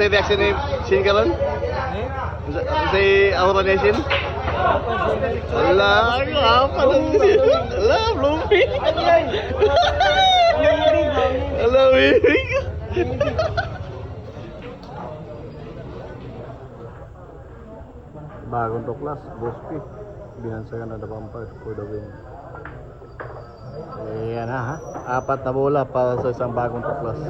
Sa reaction ni Shin karon? Sa Aura ni Shin? Ala, apa lang siya? Ala, Blooming. Ala, Blooming. Bagong tuklas, Bosky. Binansagan na the vampire for the win. Ayan na ha. 4 na bola para sa isang bagong tuklas.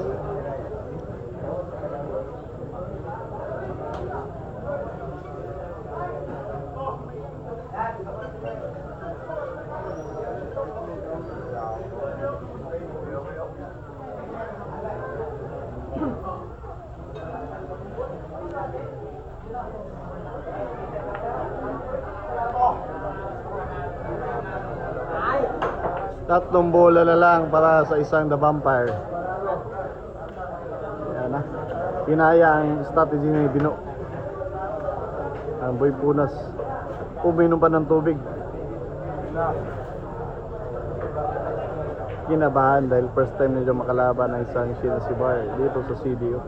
Tatlong bola na lang para sa isang the vampire. Ayan na. Pinaya ang strategy ni Bino. Ang boy punas. Uminom pa ng tubig. Kinabahan dahil first time nila makalaban ng isang Sinasibar dito sa CDO.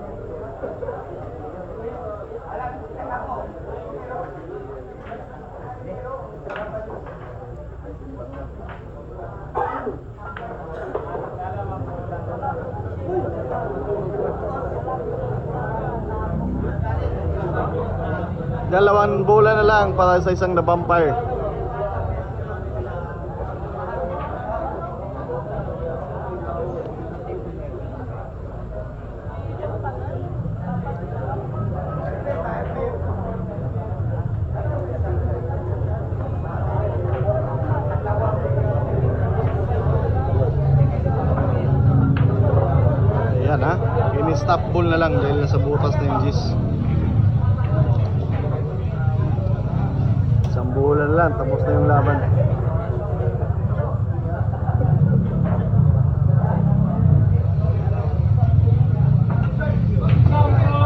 Dalawang bola na lang para sa isang the vampire. Ayan ha, ini-stop ball na lang dahil nasa butas na yung Gis. Isang bola na lang, tapos na yung laban.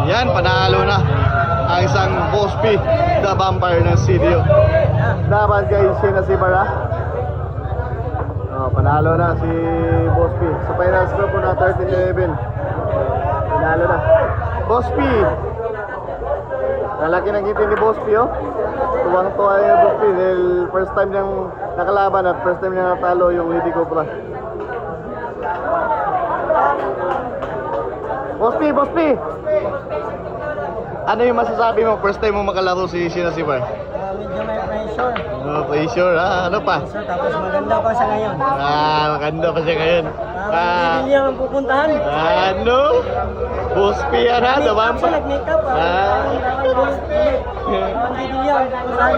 Yan, panalo na ang isang Bosby, the vampire ng CDO. Dapat kay Sinasibar ha. Panalo na si Bosby. Sa final score po na 13-11. Panalo na Bosby. Lalaki ng ngiti ni Bosby oh. Tuwang-tuwa yung Bosby dahil first time niyang nakalaban at first time niyang natalo yung Lady Cobra. Bosby, Bosby! Ano yung masasabi mo first time mo makalaro si Sinasibar? Medyo may pressure. Pressure ha? Ano pa? Pressure, tapos maganda pa siya ngayon. Maganda pa siya ngayon. Hindi niya ang pupuntahan. Ano? Bosby yan ha? The vampire? Nag-makeup. Hindi niya ang pupuntahan.